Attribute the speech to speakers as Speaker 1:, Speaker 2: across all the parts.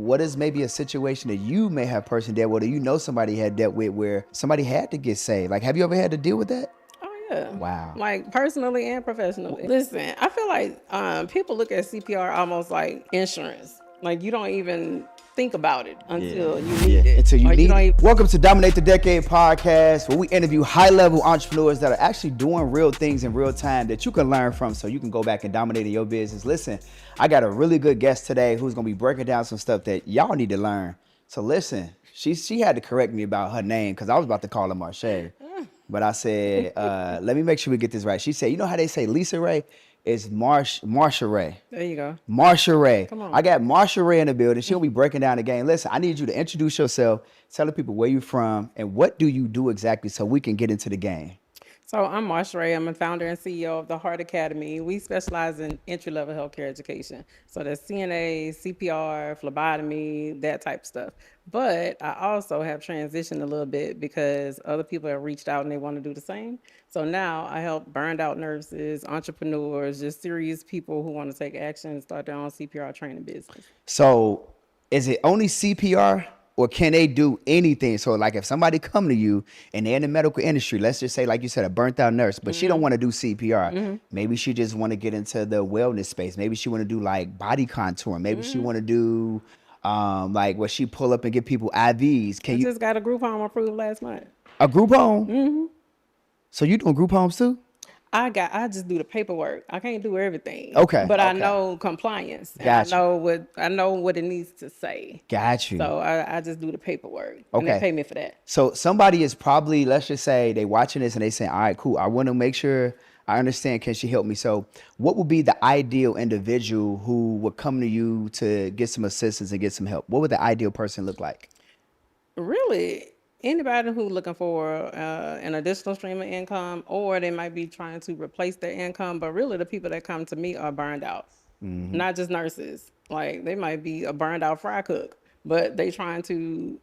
Speaker 1: what is maybe a situation that you may have personally dealt with, or you know somebody had dealt with where somebody had to get saved? Like, have you ever had to deal with that?
Speaker 2: Oh yeah.
Speaker 1: Wow.
Speaker 2: Like personally and professionally. Listen, I feel like people look at CPR almost like insurance. Like you don't even think about it until you
Speaker 1: Yeah,
Speaker 2: need it.
Speaker 1: until you
Speaker 2: Or you
Speaker 1: need
Speaker 2: don't
Speaker 1: it.
Speaker 2: even
Speaker 1: Welcome to Dominate the Decade podcast, where we interview high-level entrepreneurs that are actually doing real things in real time that you can learn from so you can go back and dominate in your business. Listen, I got a really good guest today who's going to be breaking down some stuff that y'all need to learn. So listen, she had to correct me about her name because I was about to call her Marsha. But I said, let me make sure we get this right. She said, you know how they say Lisa Ray? It's Marsha Ray.
Speaker 2: There you go.
Speaker 1: Marsha Ray.
Speaker 2: Come on.
Speaker 1: I got Marsha Ray in the building. She'll be breaking down the game. Listen, I need you to introduce yourself, tell the people where you're from, and what do you do exactly so we can get into the game.
Speaker 2: So I'm Marsha Ray. I'm a founder and CEO of the Heart Academy. We specialize in entry-level healthcare education. So that's CNA, CPR, phlebotomy, that type of stuff. But I also have transitioned a little bit because other people have reached out and they want to do the same. So now I help burned out nurses, entrepreneurs, just serious people who want to take action and start their own CPR training business.
Speaker 1: So is it only CPR or can they do anything? So like if somebody come to you and they're in the medical industry, let's just say, like you said, a burnt out nurse, but she don't want to do CPR. Maybe she just want to get into the wellness space. Maybe she want to do like body contouring. Maybe she want to do like where she pull up and give people IVs.
Speaker 2: I just got a group home approved last month.
Speaker 1: A group home? So you doing group homes too?
Speaker 2: I just do the paperwork. I can't do everything.
Speaker 1: Okay,
Speaker 2: But I
Speaker 1: okay.
Speaker 2: know compliance. And
Speaker 1: Gotcha.
Speaker 2: I know what it needs to say.
Speaker 1: Got you.
Speaker 2: So I just do the paperwork. And they
Speaker 1: Okay.
Speaker 2: pay me for that.
Speaker 1: So somebody is probably, let's just say they watching this and they saying, all right, cool. I want to make sure I understand. Can she help me? So what would be the ideal individual who would come to you to get some assistance and get some help? What would the ideal person look like?
Speaker 2: Really, anybody who's looking for an additional stream of income, or they might be trying to replace their income, but really the people that come to me are burned out, not just nurses. Like they might be a burned out fry cook, but they trying to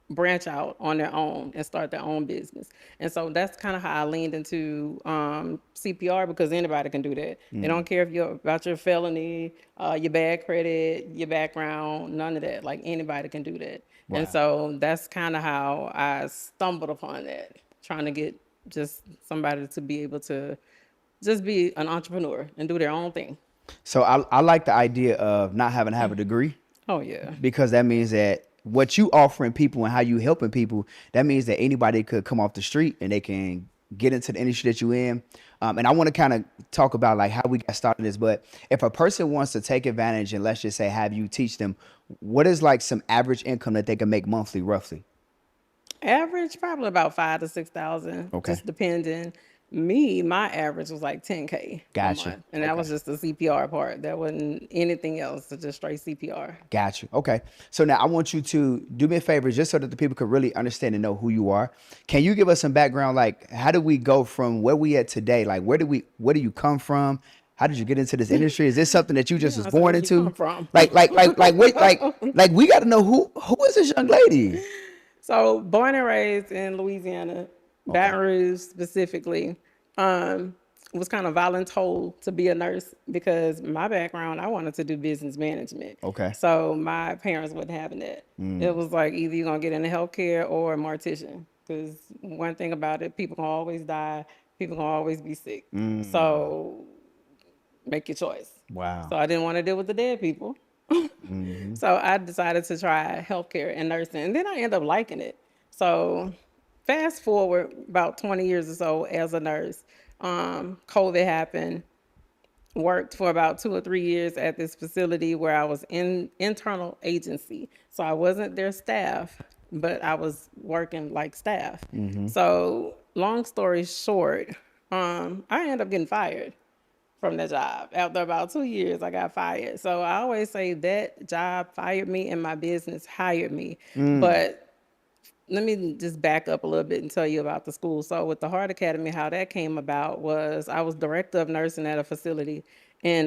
Speaker 2: branch out on their own and start their own business. And so that's kind of how I leaned into CPR, because anybody can do that. They don't care if you're about your felony, your bad credit, your background, none of that. Like anybody can do that.
Speaker 1: Wow.
Speaker 2: And so that's kind of how I stumbled upon that, trying to get just somebody to be able to just be an entrepreneur and do their own thing.
Speaker 1: So I like the idea of not having to have a degree,
Speaker 2: Oh, yeah.
Speaker 1: because that means that what you offering people and how you helping people, that means that anybody could come off the street and they can get into the industry that you in. And I want to kind of talk about like how we got started this, but if a person wants to take advantage and let's just say have you teach them, what is like some average income that they can make monthly roughly?
Speaker 2: Average, probably about 5,000 to 6,000.
Speaker 1: Okay.
Speaker 2: Just depending. My average was like 10K. a
Speaker 1: Gotcha.
Speaker 2: month, and that was just the CPR part. That wasn't anything else. It's just straight CPR.
Speaker 1: Got you. Okay. So now I want you to do me a favor just so that the people could really understand and know who you are. Can you give us some background? Like, how do we go from where we at today? Like, where do you come from? How did you get into this industry? Is this something that you just was
Speaker 2: so
Speaker 1: born
Speaker 2: where you
Speaker 1: into?
Speaker 2: come from?
Speaker 1: Wait, like we got to know who is this young lady?
Speaker 2: So born and raised in Louisiana, Baton Rouge specifically, was kind of voluntold to be a nurse because my background, I wanted to do business management.
Speaker 1: Okay.
Speaker 2: So my parents wasn't having that. It was like either you're gonna get into healthcare or a mortician. Because one thing about it, people can always die, people can always be sick. So make your choice.
Speaker 1: Wow.
Speaker 2: So I didn't want to deal with the dead people. So I decided to try healthcare and nursing, and then I ended up liking it. So fast forward about 20 years or so as a nurse, COVID happened, worked for about 2 or 3 years at this facility where I was in internal agency. So I wasn't their staff, but I was working like staff. So long story short, I ended up getting fired from that job. After about 2 years, I got fired. So I always say that job fired me and my business hired me. But let me just back up a little bit and tell you about the school. So with the Heart Academy, how that came about was I was director of nursing at a facility in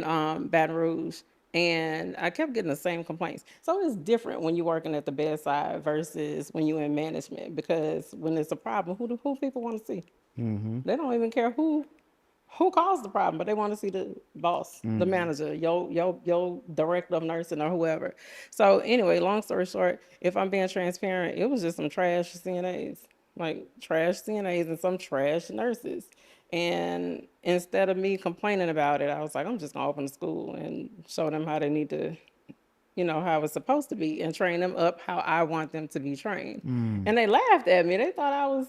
Speaker 2: Baton Rouge. And I kept getting the same complaints. So it's different when you're working at the bedside versus when you're in management, because when it's a problem, who people want to see? They don't even care who who caused the problem, but they want to see the boss, the manager, your director of nursing or whoever. So anyway, long story short, if I'm being transparent, it was just some trash CNAs, like trash CNAs and some trash nurses. And instead of me complaining about it, I was like, I'm just gonna open a school and show them how they need to, how it's supposed to be, and train them up how I want them to be trained. And they laughed at me. They thought I was,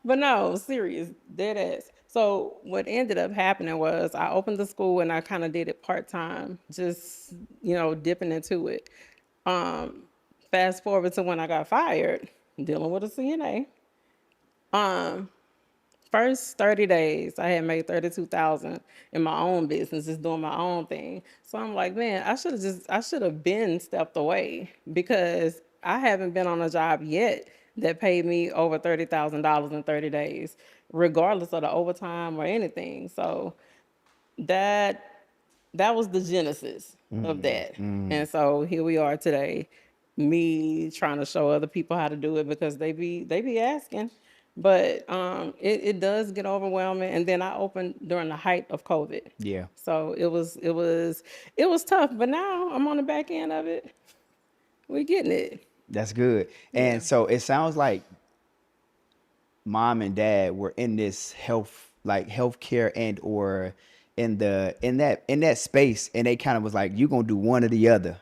Speaker 2: but no, serious, dead ass. So what ended up happening was I opened the school and I kind of did it part time, just, dipping into it. Um, Fast forward to when I got fired, dealing with a CNA. Um, First 30 days, I had made 32,000 in my own business, just doing my own thing. So I'm like, man, I should have been stepped away, because I haven't been on a job yet that paid me over $30,000 in 30 days, regardless of the overtime or anything. So that that was the genesis of that. And so here we are today, me trying to show other people how to do it, because they be asking. But it does get overwhelming. And then I opened during the height of COVID.
Speaker 1: Yeah,
Speaker 2: So it was tough, but now I'm on the back end of it. We're getting it.
Speaker 1: that's good.
Speaker 2: Yeah.
Speaker 1: And so it sounds like mom and dad were in this healthcare and or in that space, and they kind of was like, you gonna do one or the other,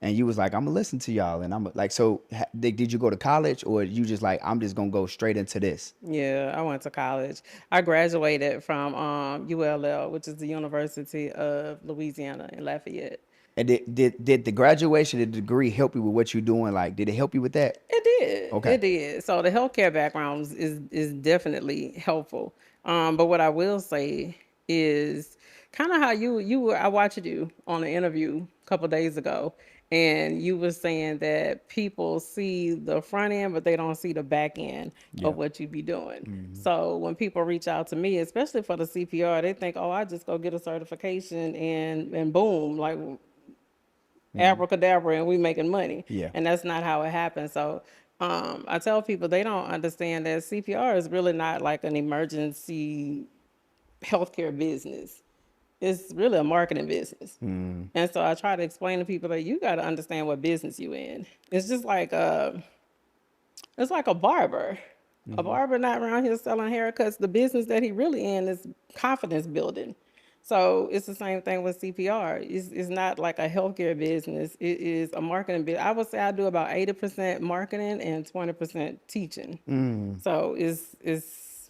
Speaker 1: and you was like, I'm gonna listen to y'all, and I'm like, so did you go to college, or you just like, I'm just gonna go straight into this?
Speaker 2: Yeah, I went to college. I graduated from ULL, which is the University of Louisiana in Lafayette.
Speaker 1: And did the graduation, the degree help you with what you're doing? Like, did it help you with that?
Speaker 2: It did.
Speaker 1: Okay.
Speaker 2: It did. So the healthcare background is definitely helpful. But what I will say is kind of how you were. I watched you on an interview a couple days ago, and you were saying that people see the front end, but they don't see the back end
Speaker 1: Yeah.
Speaker 2: of what you be doing. So when people reach out to me, especially for the CPR, they think, oh, I just go get a certification and boom, like abracadabra, and we making money.
Speaker 1: Yeah.
Speaker 2: And that's not how it happens. So I tell people they don't understand that CPR is really not like an emergency healthcare business. It's really a marketing business. And so I try to explain to people that you got to understand what business you in. It's just like it's like a barber. A barber not around here selling haircuts. The business that he really in is confidence building. So it's the same thing with CPR. It's not like a healthcare business. It is a marketing business. I would say I do about 80% marketing and 20% teaching. So it's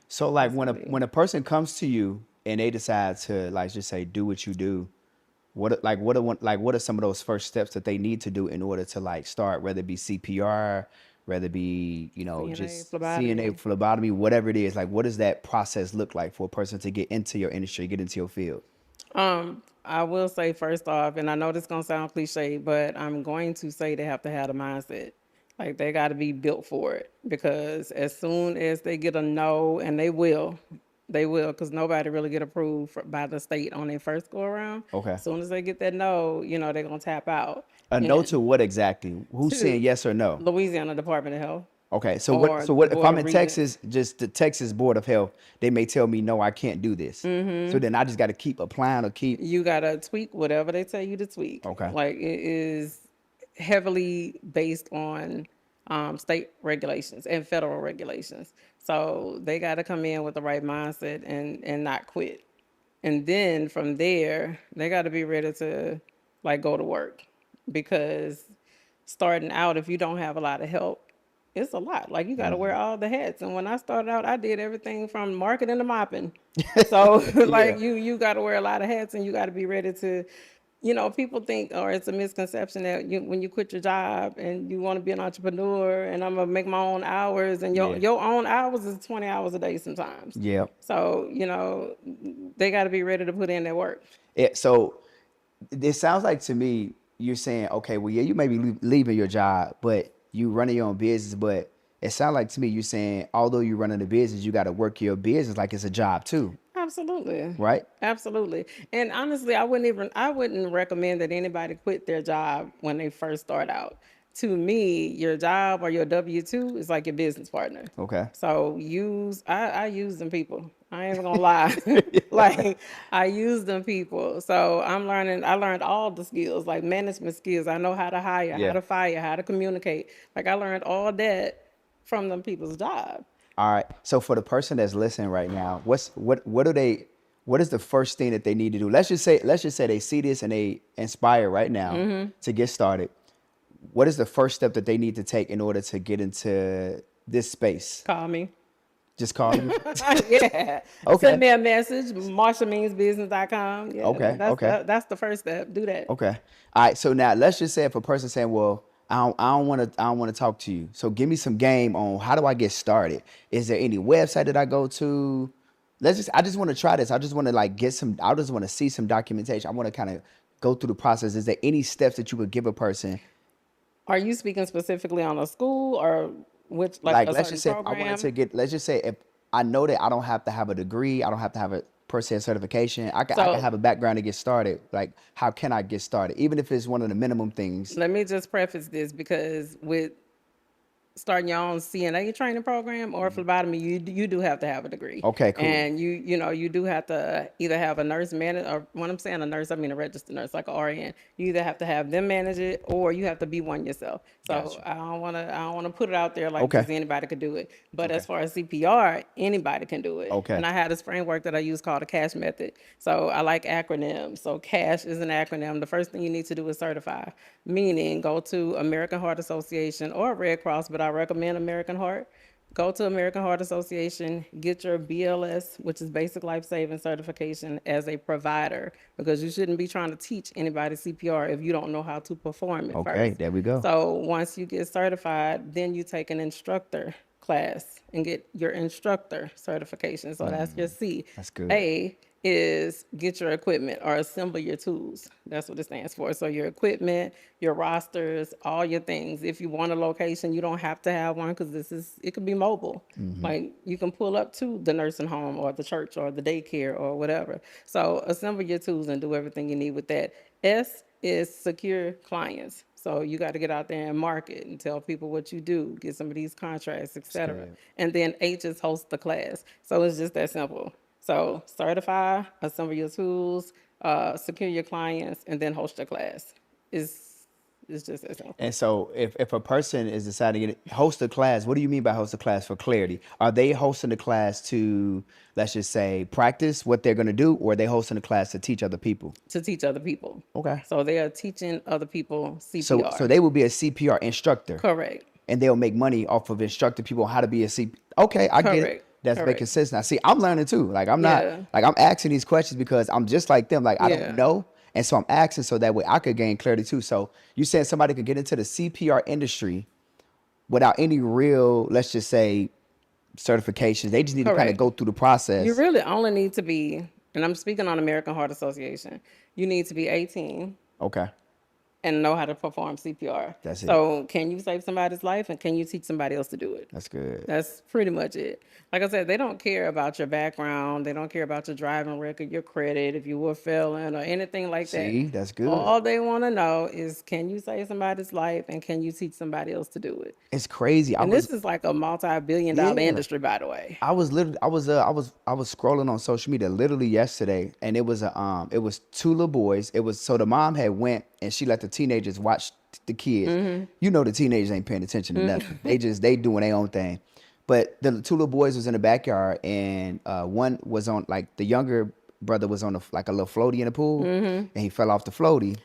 Speaker 1: So like when a
Speaker 2: basically.
Speaker 1: when a person comes to you and they decide to, like, just say, do what you do, what are some of those first steps that they need to do in order to like start, whether it be CPR, whether it be,
Speaker 2: CNA,
Speaker 1: just CNA,
Speaker 2: phlebotomy.
Speaker 1: phlebotomy, whatever it is, like what does that process look like for a person to get into your industry, get into your field?
Speaker 2: I will say first off, and I know this gonna sound cliche, but I'm going to say they have to have the mindset. Like they got to be built for it, because as soon as they get a no, and they will, because nobody really get approved by the state on their first go around.
Speaker 1: Okay.
Speaker 2: As soon as they get that no, they're gonna tap out.
Speaker 1: A no to
Speaker 2: And
Speaker 1: what exactly? Who's saying
Speaker 2: to
Speaker 1: yes or no?
Speaker 2: Louisiana Department of Health
Speaker 1: Okay, so what?
Speaker 2: or
Speaker 1: So
Speaker 2: the
Speaker 1: what if
Speaker 2: Board
Speaker 1: I'm
Speaker 2: of
Speaker 1: in
Speaker 2: Regents.
Speaker 1: Texas? Just the Texas Board of Health, they may tell me no, I can't do this. So then I just got to keep applying or keep.
Speaker 2: You gotta tweak whatever they tell you to tweak.
Speaker 1: Okay.
Speaker 2: Like it is heavily based on state regulations and federal regulations. So they got to come in with the right mindset and not quit. And then from there, they got to be ready to like go to work, because starting out, if you don't have a lot of help, it's a lot. Like you got to wear all the hats. And when I started out, I did everything from marketing to mopping. So
Speaker 1: Yeah.
Speaker 2: like you got to wear a lot of hats, and you got to be ready to, people think, or it's a misconception that when you quit your job and you want to be an entrepreneur and I'm gonna make my own hours, and your
Speaker 1: Yeah.
Speaker 2: your own hours is 20 hours a day sometimes.
Speaker 1: Yeah.
Speaker 2: So they got to be ready to put in their work.
Speaker 1: So it sounds like to me you're saying, okay, well, yeah, you may be leaving your job, but you running your own business. But it sounds like to me you're saying, although you're running the business, you got to work your business like it's a job too,
Speaker 2: Absolutely.
Speaker 1: right?
Speaker 2: Absolutely. And honestly, I wouldn't recommend that anybody quit their job when they first start out. to me, your job or your W-2 is like your business partner.
Speaker 1: Okay.
Speaker 2: So I use them people. I ain't even gonna lie. Like I use them people. So I learned all the skills, like management skills. I know how to hire, how
Speaker 1: Yeah.
Speaker 2: to fire, how to communicate. Like I learned all that from them people's job.
Speaker 1: All right. So for the person that's listening right now, what is the first thing that they need to do? Let's just say they see this and they inspire right now to get started. What is the first step that they need to take in order to get into this space?
Speaker 2: Call me.
Speaker 1: Just call you.
Speaker 2: Yeah.
Speaker 1: Okay.
Speaker 2: Send me a message, marshameansbusiness.com. Yeah,
Speaker 1: Okay. Okay.
Speaker 2: that's the first step. Do that.
Speaker 1: Okay. All right. So now let's just say if a person saying, "Well, I don't want to talk to you." So give me some game on how do I get started? Is there any website that I go to? I just want to try this. I just want to like get some. I just want to see some documentation. I want to kind of go through the process. Is there any steps that you could give a person?
Speaker 2: Are you speaking specifically on a school or which like
Speaker 1: Like
Speaker 2: a
Speaker 1: let's
Speaker 2: certain
Speaker 1: just say if I wanted
Speaker 2: program?
Speaker 1: to get. Let's just say if I know that I don't have to have a degree. I don't have to have a per se certification. I can
Speaker 2: So
Speaker 1: have a background to get started. Like how can I get started? Even if it's one of the minimum things.
Speaker 2: let me just preface this because with starting your own CNA training program or phlebotomy, you do have to have a degree.
Speaker 1: Okay, cool.
Speaker 2: And you do have to either have a nurse manage, or when I'm saying a nurse, I mean a registered nurse, like a RN. You either have to have them manage it or you have to be one yourself. So
Speaker 1: Gotcha.
Speaker 2: I don't wanna put it out there like
Speaker 1: Okay.
Speaker 2: just anybody could do it. But
Speaker 1: Okay.
Speaker 2: as far as CPR, anybody can do it.
Speaker 1: Okay.
Speaker 2: And I had this framework that I use called the CASH method. So I like acronyms. So CASH is an acronym. The first thing you need to do is certify, meaning go to American Heart Association or Red Cross, but I recommend American Heart. Go to American Heart Association, get your BLS, which is Basic Life Saving Certification, as a provider, because you shouldn't be trying to teach anybody CPR if you don't know how to perform it
Speaker 1: Okay,
Speaker 2: first.
Speaker 1: there we go.
Speaker 2: So once you get certified, then you take an instructor class and get your instructor certification. So that's your C.
Speaker 1: That's good.
Speaker 2: A is get your equipment or assemble your tools. That's what it stands for. So your equipment, your rosters, all your things. If you want a location, you don't have to have one because it could be mobile. Like you can pull up to the nursing home or the church or the daycare or whatever. So assemble your tools and do everything you need with that. S is secure clients. So you got to get out there and market and tell people what you do, get some of these contracts, etc.
Speaker 1: good.
Speaker 2: And then H is host the class. So it's just that simple. So certify, assemble your tools, secure your clients, and then host your class. It's just that simple.
Speaker 1: And so if a person is deciding to host a class, what do you mean by host a class for clarity? Are they hosting the class to, let's just say, practice what they're going to do, or are they hosting the class to teach other people?
Speaker 2: To teach other people.
Speaker 1: Okay.
Speaker 2: So they are teaching other people
Speaker 1: So
Speaker 2: CPR.
Speaker 1: so they will be a CPR instructor.
Speaker 2: Correct.
Speaker 1: And they'll make money off of instructing people on how to be a CPR. Okay, I get it.
Speaker 2: Correct.
Speaker 1: That's making
Speaker 2: Correct.
Speaker 1: sense now. See, I'm learning too. Like I'm not
Speaker 2: Yeah.
Speaker 1: like I'm asking these questions because I'm just like them. Like I
Speaker 2: Yeah.
Speaker 1: don't know. And so I'm asking so that way I could gain clarity too. So you saying somebody could get into the CPR industry without any real, let's just say, certifications. They just need to kind of
Speaker 2: Correct.
Speaker 1: go through the process.
Speaker 2: You really only need to be, and I'm speaking on American Heart Association, you need to be 18
Speaker 1: Okay.
Speaker 2: and know how to perform CPR.
Speaker 1: That's it.
Speaker 2: So can you save somebody's life and can you teach somebody else to do it?
Speaker 1: That's good.
Speaker 2: That's pretty much it. Like I said, they don't care about your background. They don't care about your driving record, your credit, if you were a felon or anything like
Speaker 1: See,
Speaker 2: that.
Speaker 1: that's good.
Speaker 2: All they want to know is can you save somebody's life and can you teach somebody else to do it?
Speaker 1: It's crazy.
Speaker 2: And this is like a multi-billion-dollar
Speaker 1: Yeah.
Speaker 2: industry, by the way.
Speaker 1: I was scrolling on social media literally yesterday, and it was two little boys. It was so the mom had went and she let the teenagers watch the kids.
Speaker 2: Mm-hmm.
Speaker 1: You know the teenagers ain't paying attention to nothing. They doing their own thing. But the two little boys was in the backyard, and one was on like the younger brother was on like a little floaty in the pool,
Speaker 2: Mm-hmm.
Speaker 1: and he fell off the floaty,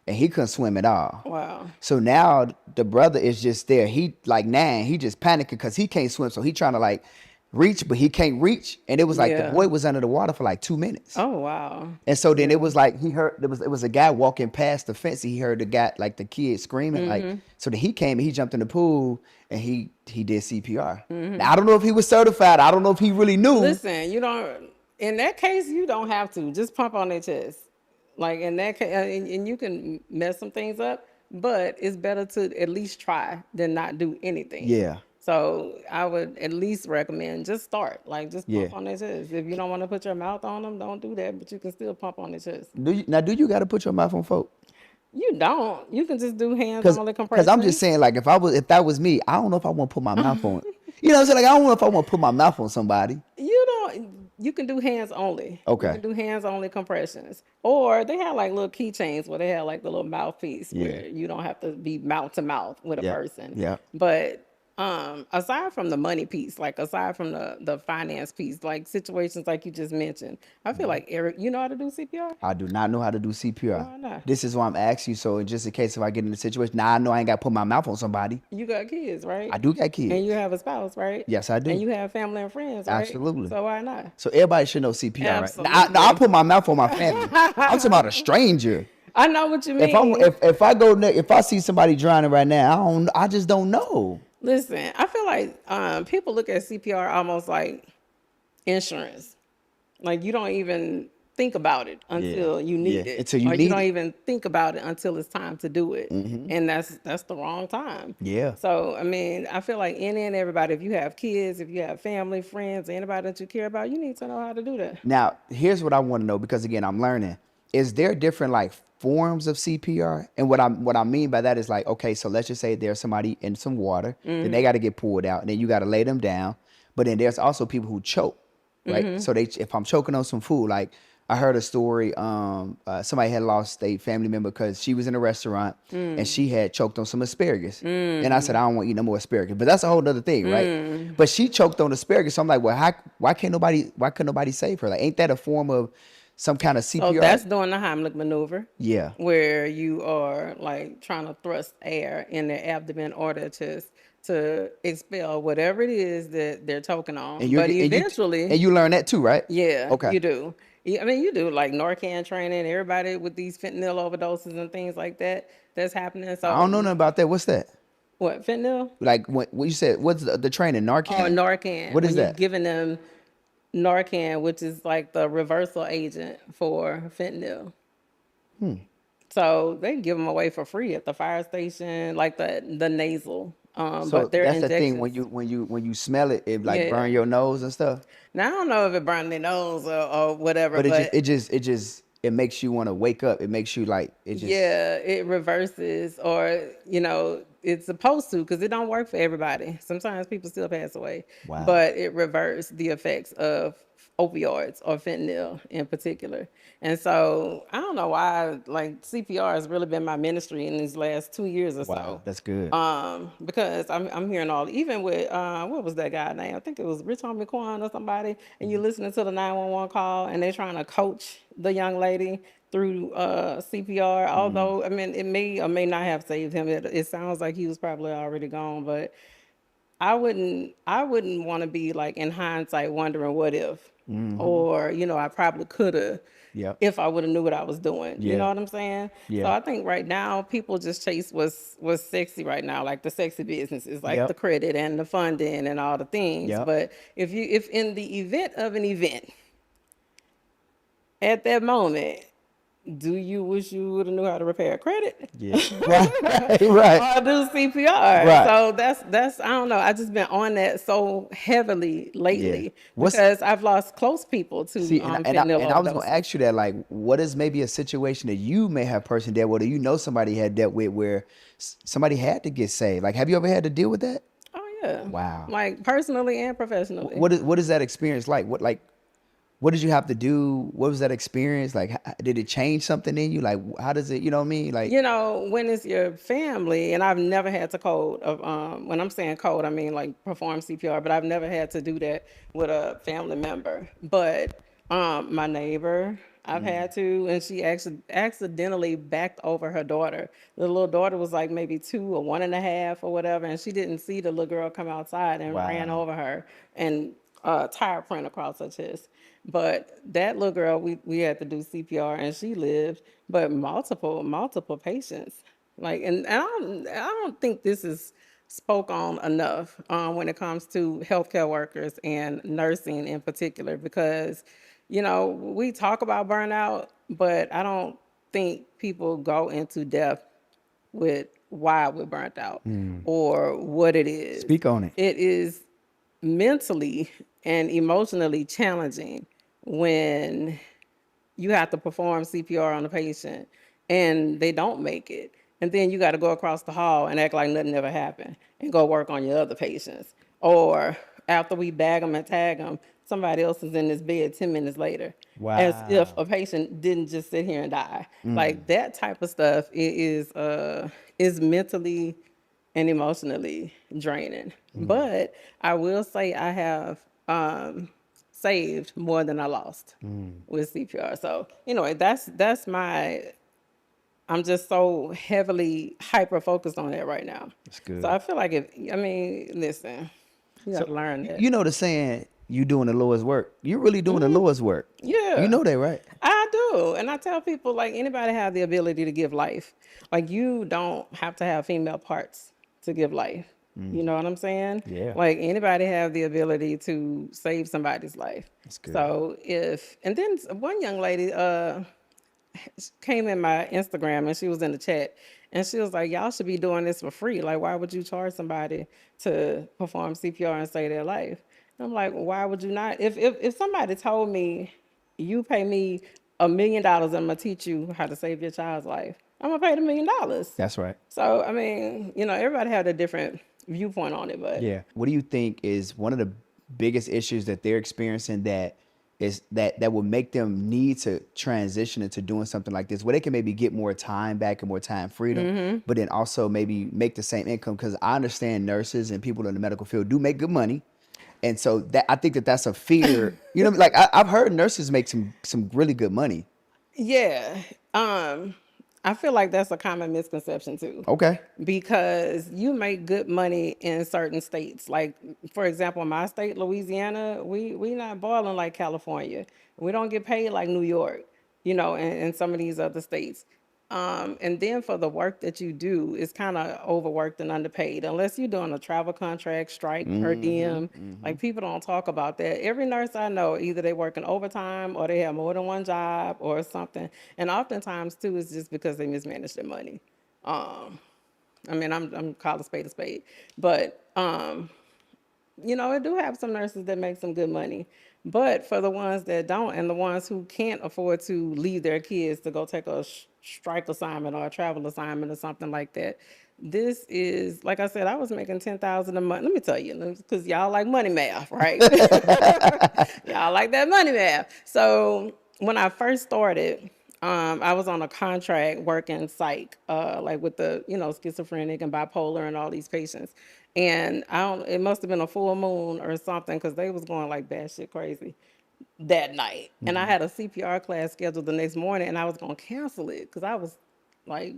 Speaker 1: and he couldn't swim at all.
Speaker 2: Wow.
Speaker 1: So now the brother is just there. He like 9. He just panicking because he can't swim. So he trying to like reach, but he can't reach. And it was like
Speaker 2: Yeah.
Speaker 1: the boy was under the water for like 2 minutes.
Speaker 2: Oh, wow.
Speaker 1: And so then it was like he heard it was a guy walking past the fence. He heard the guy like the kid screaming like. So then he came and he jumped in the pool and he did CPR. Now, I don't know if he was certified. I don't know if he really knew.
Speaker 2: Listen, in that case, you don't have to. Just pump on their chest. Like in that case, and you can mess some things up, but it's better to at least try than not do anything.
Speaker 1: Yeah.
Speaker 2: So I would at least recommend just start. Like just pump
Speaker 1: Yeah.
Speaker 2: on their chest. If you don't want to put your mouth on them, don't do that, but you can still pump on their chest.
Speaker 1: Do you got to put your mouth on folk?
Speaker 2: You don't. You can just do hands
Speaker 1: Cause,
Speaker 2: only
Speaker 1: cause I'm just
Speaker 2: compressions.
Speaker 1: saying, like, if that was me, I don't know if I want to put my mouth on it. You know what I'm saying? Like, I don't know if I want to put my mouth on somebody.
Speaker 2: You don't. You can do hands only. You
Speaker 1: Okay.
Speaker 2: can do hands only compressions, or they have like little keychains where they have like the little mouthpiece
Speaker 1: Yeah.
Speaker 2: where you don't have to be mouth to mouth with a
Speaker 1: Yeah.
Speaker 2: person.
Speaker 1: Yeah.
Speaker 2: But aside from the money piece, like aside from the finance piece, like situations like you just mentioned, I feel like Eric, you know how to do CPR?
Speaker 1: I do not know how to do CPR.
Speaker 2: Why not?
Speaker 1: This is why I'm asking you. So, in just in case if I get in a situation, now I know I ain't got to put my mouth on somebody.
Speaker 2: You got kids,
Speaker 1: I
Speaker 2: right?
Speaker 1: do got
Speaker 2: And you
Speaker 1: kids.
Speaker 2: have a spouse, right?
Speaker 1: Yes, I
Speaker 2: And
Speaker 1: do.
Speaker 2: you have family and friends, right?
Speaker 1: Absolutely.
Speaker 2: So why not?
Speaker 1: So everybody should know CPR, right? Now I
Speaker 2: Absolutely.
Speaker 1: put my mouth on my family. I'm talking about a stranger.
Speaker 2: I know what you
Speaker 1: If I'm
Speaker 2: mean.
Speaker 1: if I go if I see somebody drowning right now, I just don't know.
Speaker 2: Listen, I feel like people look at CPR almost like insurance. Like you don't even think about it
Speaker 1: Yeah,
Speaker 2: until you
Speaker 1: yeah.
Speaker 2: need it,
Speaker 1: Until you
Speaker 2: or you
Speaker 1: need
Speaker 2: don't
Speaker 1: it.
Speaker 2: even think about it until it's time to do it, and that's the wrong time.
Speaker 1: Yeah.
Speaker 2: So I mean, I feel like any and everybody, if you have kids, if you have family, friends, anybody that you care about, you need to know how to do that.
Speaker 1: Now, here's what I want to know because again, I'm learning. Is there different like forms of CPR? And what I mean by that is like, okay, so let's just say there's somebody in some water, then they got to get pulled out, and then you got to lay them down. But then there's also people who choke, right? So they if I'm choking on some food, like I heard a story, somebody had lost a family member because she was in a restaurant and she had choked on some asparagus. And I said, I don't want to eat no more asparagus. But that's a whole other thing, right? But she choked on asparagus. So I'm like, well, why couldn't nobody save her? Like, ain't that a form of some kind of
Speaker 2: So
Speaker 1: CPR?
Speaker 2: that's doing the Heimlich maneuver,
Speaker 1: Yeah.
Speaker 2: where you are like trying to thrust air in their abdomen in order to expel whatever it is that they're choking
Speaker 1: And
Speaker 2: on.
Speaker 1: you're
Speaker 2: But
Speaker 1: and you
Speaker 2: eventually,
Speaker 1: and you learn that too, right?
Speaker 2: yeah,
Speaker 1: Okay.
Speaker 2: you do. I mean, you do like Narcan training. Everybody with these fentanyl overdoses and things like that, that's happening.
Speaker 1: I don't know
Speaker 2: So
Speaker 1: nothing about that. What's that?
Speaker 2: what, fentanyl?
Speaker 1: Like what you said? What's the training?
Speaker 2: Oh,
Speaker 1: Narcan?
Speaker 2: Narcan.
Speaker 1: What is
Speaker 2: When you're
Speaker 1: that?
Speaker 2: giving them Narcan, which is like the reversal agent for fentanyl. So they give them away for free at the fire station, like the nasal. But
Speaker 1: So
Speaker 2: they're
Speaker 1: that's the thing when
Speaker 2: injections.
Speaker 1: you smell it, it like
Speaker 2: Yeah.
Speaker 1: burn your nose and stuff.
Speaker 2: Now I don't know if it burned their nose or whatever,
Speaker 1: But
Speaker 2: but
Speaker 1: it makes you want to wake up. It makes you like it just
Speaker 2: yeah, it reverses, or it's supposed to, because it don't work for everybody. Sometimes people still pass away,
Speaker 1: wow.
Speaker 2: but it reverses the effects of opioids or fentanyl in particular. And so I don't know why, like CPR has really been my ministry in these last 2 years or
Speaker 1: Wow,
Speaker 2: so.
Speaker 1: that's good.
Speaker 2: Because I'm hearing all, even with what was that guy name? I think it was Rich Homie Quan or somebody, and you're listening to the 911 call, and they're trying to coach the young lady through CPR. Although I mean, it may or may not have saved him. It sounds like he was probably already gone, but I wouldn't want to be like in hindsight wondering what if, or I probably could have
Speaker 1: Yep.
Speaker 2: if I would have knew what I was doing. You
Speaker 1: Yeah.
Speaker 2: know what I'm saying? So
Speaker 1: Yeah.
Speaker 2: I think right now people just chase what's sexy right now, like the sexy businesses, like the
Speaker 1: Yep.
Speaker 2: credit and the funding and all the things.
Speaker 1: Yep.
Speaker 2: But if in the event of an event at that moment, do you wish you would have knew how to repair credit?
Speaker 1: Yeah. Right. Right.
Speaker 2: Or do CPR.
Speaker 1: Right.
Speaker 2: So that's I don't know. I just been on that so heavily
Speaker 1: Yeah.
Speaker 2: lately
Speaker 1: What's
Speaker 2: because I've lost close people to
Speaker 1: See, and
Speaker 2: fentanyl
Speaker 1: I was gonna
Speaker 2: overdoses.
Speaker 1: ask you that, like, what is maybe a situation that you may have personally dealt with, or somebody had dealt with where somebody had to get saved? Like, have you ever had to deal with that?
Speaker 2: Oh yeah,
Speaker 1: Wow.
Speaker 2: like personally and professionally.
Speaker 1: What is that experience like? What did you have to do? What was that experience like? Did it change something in you? Like, how does it? You know what I mean? Like,
Speaker 2: When it's your family, and I've never had to code of when I'm saying code, I mean like perform CPR, but I've never had to do that with a family member. But my neighbor, I've had to, and she actually accidentally backed over her daughter. The little daughter was like maybe 2 or 1.5 or whatever, and she didn't see the little girl come outside and ran
Speaker 1: wow.
Speaker 2: over her and tire print across her chest. But that little girl, we had to do CPR, and she lived. But multiple patients, like, and I don't think this is spoke on enough when it comes to healthcare workers and nursing in particular, because we talk about burnout, but I don't think people go into depth with why we're burnt out or what it is.
Speaker 1: Speak on it.
Speaker 2: It is mentally and emotionally challenging when you have to perform CPR on a patient and they don't make it. And then you got to go across the hall and act like nothing ever happened and go work on your other patients. Or after we bag them and tag them, somebody else is in this bed 10 minutes later. As if
Speaker 1: Wow.
Speaker 2: a patient didn't just sit here and die. Like that type of stuff is mentally and emotionally draining. But I will say I have saved more than I lost with CPR. So anyway, that's my. I'm just so heavily hyper focused on that right now.
Speaker 1: That's
Speaker 2: So
Speaker 1: good.
Speaker 2: I feel like listen, you got
Speaker 1: So
Speaker 2: to learn that.
Speaker 1: you know the saying, you doing the Lord's work. You're really doing the Lord's work. You
Speaker 2: Yeah.
Speaker 1: know that, right?
Speaker 2: I do. And I tell people like anybody have the ability to give life. Like you don't have to have female parts to give life. You know what I'm saying?
Speaker 1: Yeah.
Speaker 2: Like anybody have the ability to save somebody's life.
Speaker 1: That's good.
Speaker 2: So and then one young lady came in my Instagram and she was in the chat and she was like, y'all should be doing this for free. Like, why would you charge somebody to perform CPR and save their life? And I'm like, why would you not? If somebody told me you pay me $1 million, I'm gonna teach you how to save your child's life, I'm gonna pay the $1 million.
Speaker 1: That's right.
Speaker 2: So I mean, everybody had a different viewpoint on it, but
Speaker 1: Yeah. What do you think is one of the biggest issues that they're experiencing that will make them need to transition into doing something like this, where they can maybe get more time back and more time freedom, but then also maybe make the same income? Because I understand nurses and people in the medical field do make good money. And so that I think that's a fear. Like I've heard nurses make some really good money.
Speaker 2: yeah. I feel like that's a common misconception too.
Speaker 1: Okay.
Speaker 2: Because you make good money in certain states. Like, for example, in my state, Louisiana, we not balling like California. We don't get paid like New York, and some of these other states. And then for the work that you do, it's kind of overworked and underpaid. Unless you're doing a travel contract, strike, per diem. Like people don't talk about that. Every nurse I know, either they working overtime or they have more than one job or something. And oftentimes too, it's just because they mismanage their money. I mean, I'm call a spade a spade, but it do have some nurses that make some good money. But for the ones that don't, and the ones who can't afford to leave their kids to go take a strike assignment or a travel assignment or something like that, this is like I said, I was making 10,000 a month. Let me tell you, because y'all like money math, right? Y'all like that money math. So when I first started, I was on a contract working psych, like with the, schizophrenic and bipolar and all these patients. And it must have been a full moon or something because they was going like batshit crazy that night. And I had a CPR class scheduled the next morning and I was going to cancel it because I was like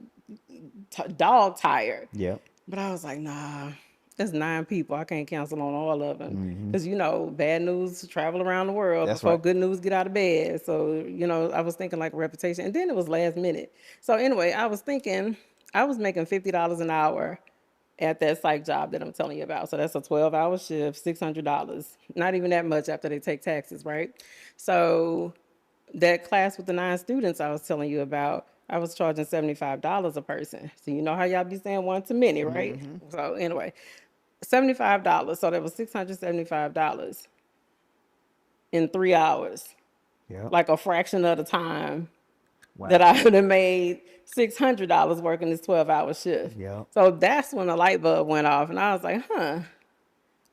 Speaker 2: dog tired.
Speaker 1: Yeah.
Speaker 2: But I was like, nah, there's 9 people. I can't cancel on all of them. Because, bad news travel around the world
Speaker 1: That's
Speaker 2: before
Speaker 1: right.
Speaker 2: good news get out of bed. So, I was thinking like a reputation. And then it was last minute. So anyway, I was thinking I was making $50 an hour at that psych job that I'm telling you about. So that's a 12-hour shift, $600. Not even that much after they take taxes, right? So that class with the 9 students I was telling you about, I was charging $75 a person. So you know how y'all be saying one to many, right? So anyway, $75. So that was $675 in 3 hours,
Speaker 1: Yeah.
Speaker 2: like a fraction of the time
Speaker 1: Wow.
Speaker 2: that I would have made $600 working this 12-hour shift.
Speaker 1: Yeah.
Speaker 2: So that's when the light bulb went off, and I was like, let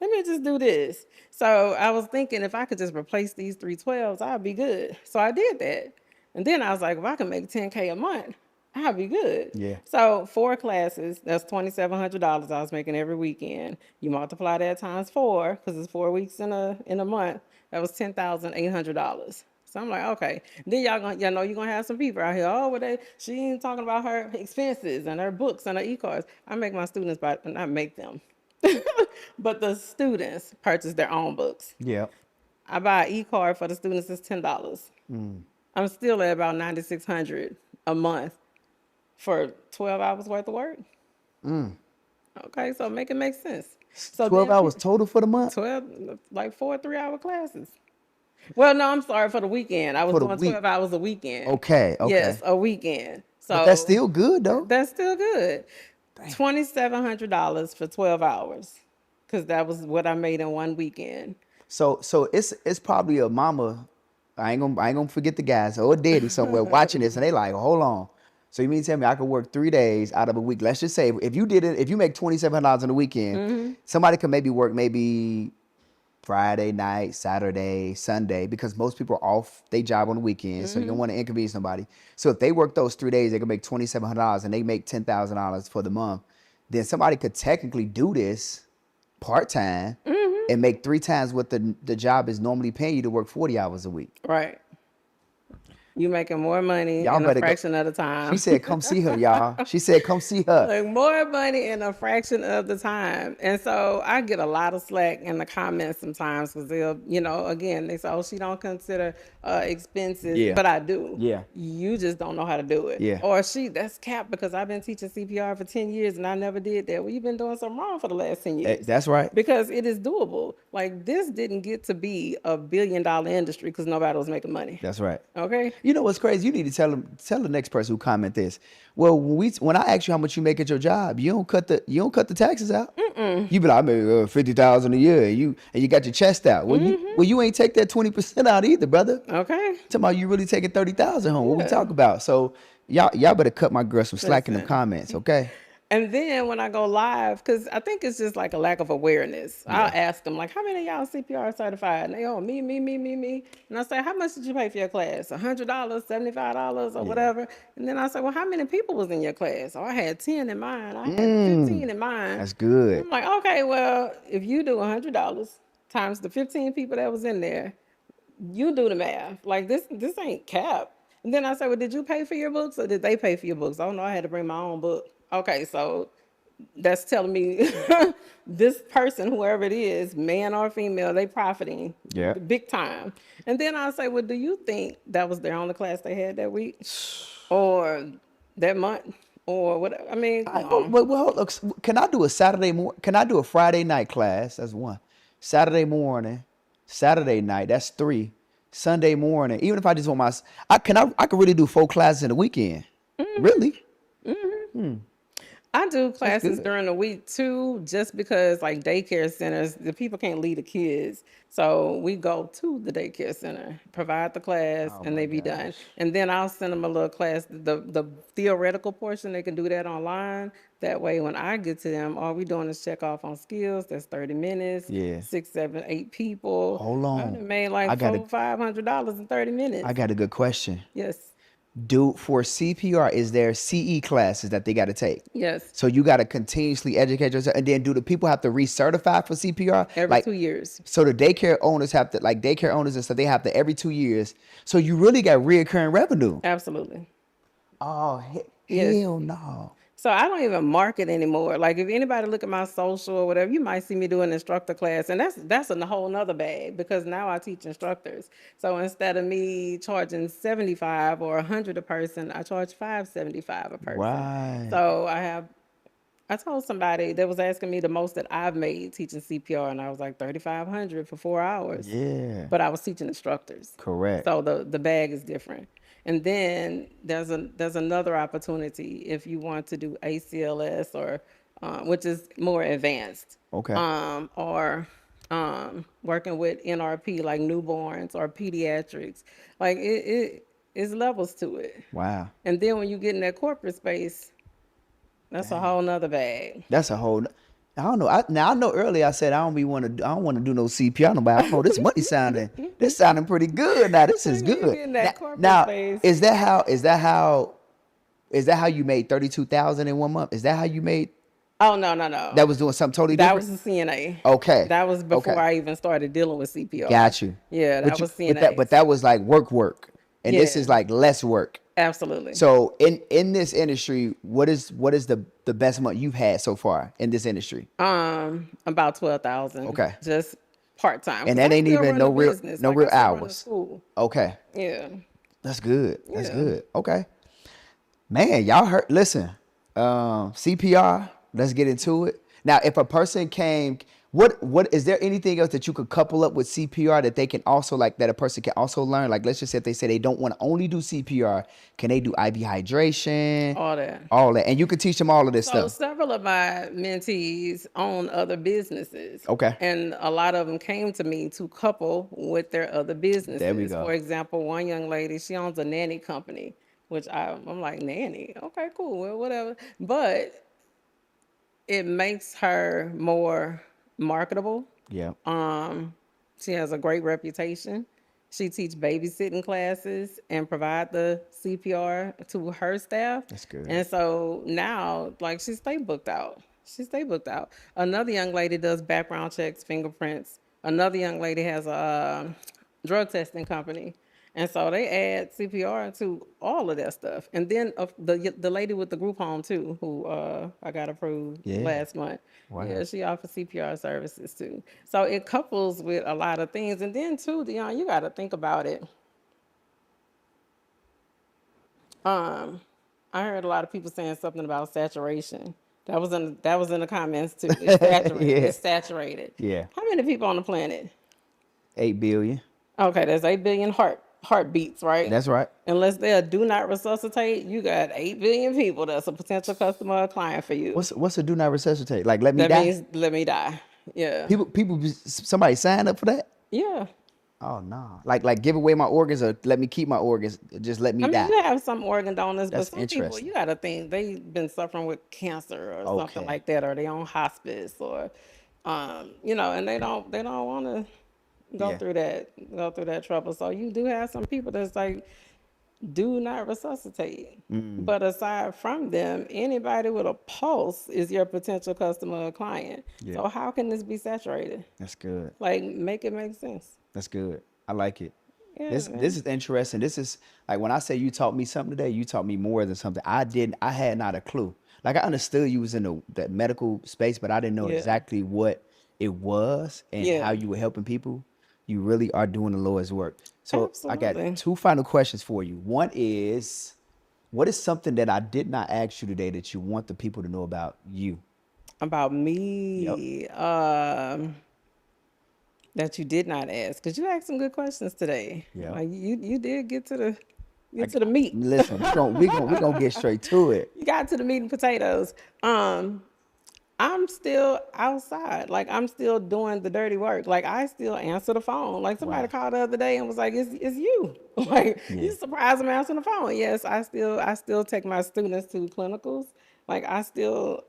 Speaker 2: me just do this. So I was thinking if I could just replace these 312s, I'd be good. So I did that. And then I was like, if I can make $10K a month, I'd be good.
Speaker 1: Yeah.
Speaker 2: So 4 classes, that's $2,700 I was making every weekend. You multiply that times 4, because it's 4 weeks in a month. That was $10,800. So I'm like, okay. Then you're gonna have some people out here. Oh, she ain't talking about her expenses and her books and her e-cards. I make my students not make them. But the students purchase their own books.
Speaker 1: Yeah.
Speaker 2: I buy an e-card for the students, it's $10. I'm still at about $9,600 a month for 12 hours worth of work. Okay, so make it make sense. So
Speaker 1: 12
Speaker 2: then
Speaker 1: hours total for the month?
Speaker 2: 12, like 4 3-hour classes. Well, no, I'm sorry, for the weekend. I was
Speaker 1: For the
Speaker 2: doing
Speaker 1: week.
Speaker 2: 12 hours a weekend.
Speaker 1: Okay.
Speaker 2: Yes, a weekend. So
Speaker 1: But that's still good though.
Speaker 2: that's still good. $2,700 for 12 hours, because that was what I made in one weekend.
Speaker 1: So it's probably a mama. I ain't gonna forget the guys or a daddy somewhere watching this, and they like, hold on. So you mean to tell me I could work 3 days out of a week? Let's just say if you did it, if you make $2,700 on the weekend, somebody could maybe work maybe Friday night, Saturday, Sunday, because most people are off they job on the weekend, so you don't want to inconvenience somebody. So if they work those 3 days, they can make $2,700 and they make $10,000 for the month. Then somebody could technically do this part time and make 3 times what the job is normally paying you to work 40 hours a week.
Speaker 2: Right. You making more money
Speaker 1: Y'all
Speaker 2: in a
Speaker 1: better go.
Speaker 2: fraction of the time.
Speaker 1: She said, "Come see her, y'all." She said, "Come see her."
Speaker 2: Like more money in a fraction of the time. And so I get a lot of slack in the comments sometimes because they'll, again, they say, oh, she don't consider expenses,
Speaker 1: Yeah.
Speaker 2: but I do.
Speaker 1: Yeah.
Speaker 2: You just don't know how to do it.
Speaker 1: Yeah.
Speaker 2: Or that's capped because I've been teaching CPR for 10 years and I never did that. Well, you've been doing something wrong for the last 10 years.
Speaker 1: That's right.
Speaker 2: Because it is doable. Like this didn't get to be a $1 billion industry because nobody was making money.
Speaker 1: That's right.
Speaker 2: Okay.
Speaker 1: You know what's crazy? You need to tell the next person who comment this. Well, when I ask you how much you make at your job, you don't cut the taxes out. You be like, I make $50,000 a year, and you got your chest out. Well, you ain't take that 20% out either, brother.
Speaker 2: Okay.
Speaker 1: Talking about you really taking 30,000 home. What we talk about? So y'all better cut my girl some slack in them comments, okay?
Speaker 2: And then when I go live, because I think it's just like a lack of awareness, I'll ask them, like, how many of y'all CPR certified? And they, oh, me. And I say, how much did you pay for your class? $100, $75, or whatever. And then I say, well, how many people was in your class? Oh, I had 10 in mine. I had 15 in mine.
Speaker 1: That's good.
Speaker 2: I'm like, okay, well, if you do $100 times the 15 people that was in there, you do the math. Like, this ain't cap. And then I say, well, did you pay for your books or did they pay for your books? Oh, no, I had to bring my own book. Okay, so that's telling me this person, whoever it is, man or female, they profiting big time. And then I say, well, do you think that was their only class they had that week or that month or whatever? I mean,
Speaker 1: Look, can I do a Saturday morning? Can I do a Friday night class? That's one. Saturday morning, Saturday night. That's 3. Sunday morning. Even if I just want I could really do 4 classes in a weekend. Really?
Speaker 2: I do classes during the week too, just because like daycare centers, the people can't leave the kids. So we go to the daycare center, provide the class, and they be done. And then I'll send them a little class, the theoretical portion, they can do that online. That way, when I get to them, all we doing is check off on skills. That's 30 minutes.
Speaker 1: Yeah.
Speaker 2: 6, 7, 8 people.
Speaker 1: Hold on.
Speaker 2: I done made like $500 in 30 minutes.
Speaker 1: I got a good question.
Speaker 2: Yes.
Speaker 1: For CPR, is there CE classes that they got to take?
Speaker 2: Yes.
Speaker 1: So you got to continuously educate yourself, and then do the people have to recertify for CPR
Speaker 2: Every 2 years?
Speaker 1: So the daycare owners have to, like daycare owners and stuff, they have to every 2 years. So you really got reoccurring revenue.
Speaker 2: Absolutely.
Speaker 1: Oh
Speaker 2: Yes.
Speaker 1: hell no!
Speaker 2: So I don't even market anymore. Like if anybody look at my social or whatever, you might see me do an instructor class, and that's a whole nother bag because now I teach instructors. So instead of me charging 75 or 100 a person, I charge $575 a person.
Speaker 1: Right.
Speaker 2: So I told somebody that was asking me the most that I've made teaching CPR, and I was like 3,500 for 4 hours.
Speaker 1: Yeah.
Speaker 2: But I was teaching instructors.
Speaker 1: Correct.
Speaker 2: So the bag is different. And then there's another opportunity if you want to do ACLS or which is more advanced.
Speaker 1: Okay.
Speaker 2: Or working with NRP like newborns or pediatrics. Like it is levels to it.
Speaker 1: Wow.
Speaker 2: And then when you get in that corporate space, that's a whole nother bag.
Speaker 1: That's a whole. I don't know. I know earlier I said I don't want to do no CPR. Nobody. I know this money sounding. This sounding pretty good. Now this is
Speaker 2: You
Speaker 1: good.
Speaker 2: get in that corporate
Speaker 1: Now
Speaker 2: space.
Speaker 1: is that how you made 32,000 in 1 month? Is that how you made?
Speaker 2: Oh no.
Speaker 1: That was doing something totally
Speaker 2: That
Speaker 1: different.
Speaker 2: was the CNA.
Speaker 1: Okay.
Speaker 2: That was before
Speaker 1: Okay.
Speaker 2: I even started dealing with CPR.
Speaker 1: Got you.
Speaker 2: Yeah, that was CNA.
Speaker 1: But that was like work, and this
Speaker 2: Yeah.
Speaker 1: is like less work.
Speaker 2: Absolutely.
Speaker 1: So in this industry, what is the best month you've had so far in this industry?
Speaker 2: About 12,000.
Speaker 1: Okay.
Speaker 2: Just part time.
Speaker 1: And that ain't even no real hours. Okay.
Speaker 2: Yeah.
Speaker 1: That's good. That's
Speaker 2: Yeah.
Speaker 1: good. Okay. Man, y'all heard. Listen, CPR. Let's get into it. Now, if a person came, what is there anything else that you could couple up with CPR that they can also that a person can also learn? Like, let's just say if they say they don't want to only do CPR, can they do IV hydration? All that. And you can teach them all of this
Speaker 2: So
Speaker 1: stuff.
Speaker 2: several of my mentees own other businesses.
Speaker 1: Okay.
Speaker 2: And a lot of them came to me to couple with their other businesses.
Speaker 1: There we go.
Speaker 2: For example, one young lady, she owns a nanny company. which I'm like, nanny. Okay, cool. Well, whatever. But it makes her more marketable.
Speaker 1: Yeah.
Speaker 2: She has a great reputation. She teach babysitting classes and provide the CPR to her staff.
Speaker 1: That's good.
Speaker 2: And so now, like, she stay booked out. She stay booked out. Another young lady does background checks, fingerprints. Another young lady has a drug testing company. And so they add CPR to all of that stuff. And then the lady with the group home too, who I got approved
Speaker 1: Yeah.
Speaker 2: last month.
Speaker 1: Wow.
Speaker 2: Yeah, she offers CPR services too. So it couples with a lot of things. And then too, Dion, you got to think about it. Um, I heard a lot of people saying something about saturation. That was in the comments too. It's saturated.
Speaker 1: Yeah.
Speaker 2: It's saturated.
Speaker 1: Yeah.
Speaker 2: How many people on the planet?
Speaker 1: 8 billion.
Speaker 2: Okay, there's 8 billion heartbeats, right?
Speaker 1: That's right.
Speaker 2: Unless they do not resuscitate, you got 8 billion people that's a potential customer or client for you.
Speaker 1: What's a do not resuscitate? Like let me
Speaker 2: That
Speaker 1: die?
Speaker 2: means let me die. Yeah.
Speaker 1: Somebody sign up for that?
Speaker 2: Yeah.
Speaker 1: Oh no. Like give away my organs or let me keep my organs. Just let me
Speaker 2: I mean,
Speaker 1: die.
Speaker 2: you have some organ donors, but
Speaker 1: That's
Speaker 2: some people,
Speaker 1: interesting.
Speaker 2: you got to think they've been suffering with cancer or something
Speaker 1: Okay.
Speaker 2: like that, or they on hospice, or, and they don't want to go
Speaker 1: Yeah.
Speaker 2: through that trouble. So you do have some people that's like, do not resuscitate.
Speaker 1: Mm,
Speaker 2: But aside from them, anybody with a pulse is your potential customer or client.
Speaker 1: yeah.
Speaker 2: So how can this be saturated?
Speaker 1: That's good.
Speaker 2: Like, make it make sense.
Speaker 1: That's good. I like it.
Speaker 2: Yeah,
Speaker 1: This
Speaker 2: man.
Speaker 1: is interesting. This is like when I say you taught me something today, you taught me more than something. I had not a clue. Like I understood you was in the medical space, but I didn't know
Speaker 2: Yeah.
Speaker 1: exactly what it was and
Speaker 2: Yeah.
Speaker 1: how you were helping people. You really are doing the Lord's work. So I got
Speaker 2: Absolutely.
Speaker 1: two final questions for you. One is, what is something that I did not ask you today that you want the people to know about you?
Speaker 2: About
Speaker 1: Yep.
Speaker 2: me, that you did not ask, because you asked some good questions today.
Speaker 1: Yep.
Speaker 2: Like you did get to the
Speaker 1: I,
Speaker 2: get to the meat.
Speaker 1: listen, we gonna get straight to it.
Speaker 2: You got to the meat and potatoes. I'm still outside. Like I'm still doing the dirty work. Like I still answer the phone. Like somebody
Speaker 1: Wow.
Speaker 2: called the other day and was like, it's you." Like
Speaker 1: Yeah.
Speaker 2: you surprised me answering the phone. Yes, I still take my students to clinicals. Like I'm still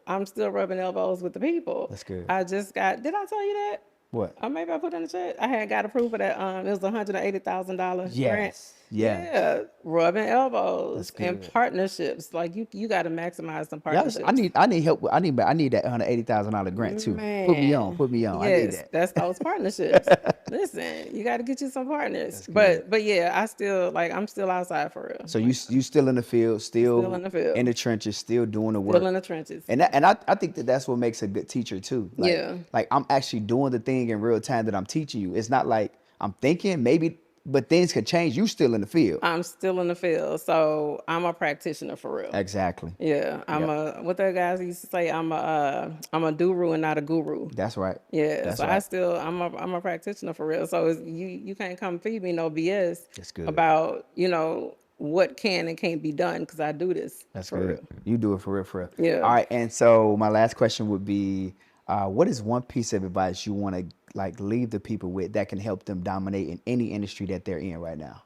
Speaker 2: rubbing elbows with the people.
Speaker 1: That's good.
Speaker 2: I just got. Did I tell you that?
Speaker 1: What?
Speaker 2: Maybe I put in the chat. I had got approved for that. It was $180,000 grant.
Speaker 1: Yes. Yes.
Speaker 2: Yeah, rubbing
Speaker 1: That's
Speaker 2: elbows and
Speaker 1: good.
Speaker 2: partnerships. Like you got to maximize some
Speaker 1: Y'all,
Speaker 2: partnerships.
Speaker 1: I need help. I need that $180,000 grant too. Put me on.
Speaker 2: Man,
Speaker 1: Put me on. I need
Speaker 2: yes,
Speaker 1: that.
Speaker 2: that's those partnerships. Listen, you got to get you some partners.
Speaker 1: That's good.
Speaker 2: But yeah, I'm still outside for real.
Speaker 1: So
Speaker 2: Like
Speaker 1: you still in the field,
Speaker 2: still
Speaker 1: still
Speaker 2: in the
Speaker 1: in
Speaker 2: field,
Speaker 1: the trenches, still doing the
Speaker 2: still
Speaker 1: work.
Speaker 2: in the trenches.
Speaker 1: And I think that's what makes a good teacher too.
Speaker 2: Yeah.
Speaker 1: Like I'm actually doing the thing in real time that I'm teaching you. It's not like I'm thinking maybe, but things could change. You still in the field.
Speaker 2: I'm still in the field, so I'm a practitioner for real.
Speaker 1: Exactly.
Speaker 2: Yeah,
Speaker 1: Yep.
Speaker 2: what that guys used to say. I'm a guru and not a guru.
Speaker 1: That's right.
Speaker 2: Yeah,
Speaker 1: That's
Speaker 2: so
Speaker 1: right.
Speaker 2: I'm a practitioner for real. So you can't come feed me no BS
Speaker 1: That's good.
Speaker 2: about what can and can't be done, because I do this
Speaker 1: That's
Speaker 2: for
Speaker 1: good.
Speaker 2: real.
Speaker 1: You do it for real, for real.
Speaker 2: Yeah.
Speaker 1: All right. And so my last question would be, what is one piece of advice you want to like leave the people with that can help them dominate in any industry that they're in right now?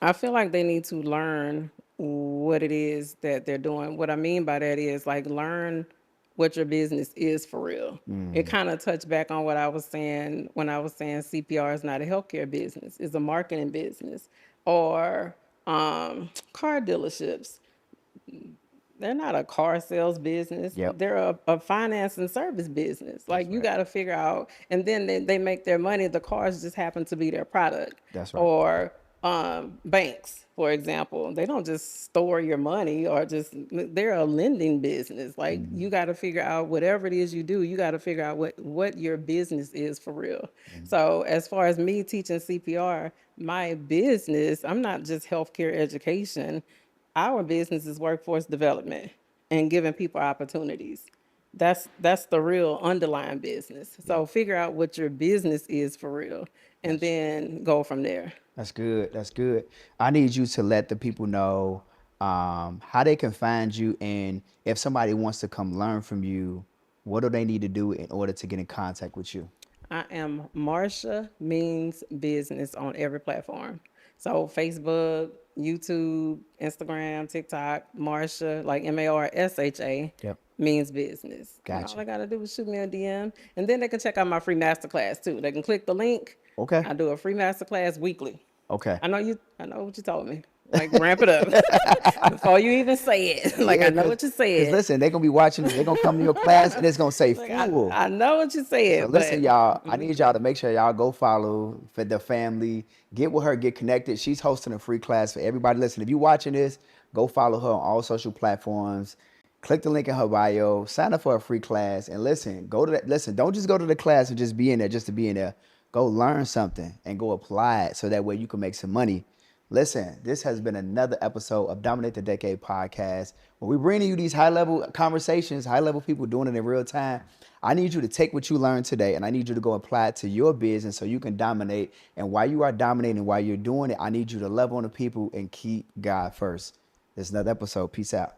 Speaker 2: I feel like they need to learn what it is that they're doing. What I mean by that is like learn what your business is for real. It kind of touched back on what I was saying when I was saying CPR is not a healthcare business, it's a marketing business. Or car dealerships. They're not a car sales business.
Speaker 1: Yep.
Speaker 2: They're a finance and service business.
Speaker 1: That's
Speaker 2: Like you
Speaker 1: right.
Speaker 2: got to figure out, and then they make their money. The cars just happen to be their product.
Speaker 1: That's right.
Speaker 2: Or banks, for example, they don't just store your money or just, they're a lending business. Like you got to figure out whatever it is you do, you got to figure out what your business is for real. So as far as me teaching CPR, my business, I'm not just healthcare education. Our business is workforce development and giving people opportunities. That's the real underlying business.
Speaker 1: Yeah.
Speaker 2: So figure out what your business is for real and
Speaker 1: That's
Speaker 2: then go from there.
Speaker 1: That's good. That's good. I need you to let the people know how they can find you, and if somebody wants to come learn from you, what do they need to do in order to get in contact with you?
Speaker 2: I am Marsha Means Business on every platform. So Facebook, YouTube, Instagram, TikTok, Marsha, like Marsha,
Speaker 1: Yep.
Speaker 2: means business. And all
Speaker 1: Gotcha.
Speaker 2: they gotta do is shoot me a DM. And then they can check out my free masterclass too. They can click the link.
Speaker 1: Okay.
Speaker 2: I do a free masterclass weekly.
Speaker 1: Okay.
Speaker 2: I know what you told me. Like ramp it up before you even say it. Like
Speaker 1: Yeah,
Speaker 2: I know what you
Speaker 1: because
Speaker 2: said.
Speaker 1: listen, they're gonna be watching. They're gonna come to your class and it's gonna say
Speaker 2: Like
Speaker 1: fuel.
Speaker 2: I know what you
Speaker 1: So
Speaker 2: said,
Speaker 1: listen,
Speaker 2: but
Speaker 1: y'all. I need y'all to make sure y'all go follow for the family. Get with her. Get connected. She's hosting a free class for everybody. Listen, if you're watching this, go follow her on all social platforms. Click the link in her bio. Sign up for a free class and listen. Go to that. Listen, don't just go to the class and just be in there just to be in there. Go learn something and go apply it so that way you can make some money. Listen, this has been another episode of Dominate the Decade podcast. When we bring you these high level conversations, high level people doing it in real time, I need you to take what you learned today and I need you to go apply it to your business so you can dominate. And while you are dominating, while you're doing it, I need you to love on the people and keep God first. This is another episode. Peace out.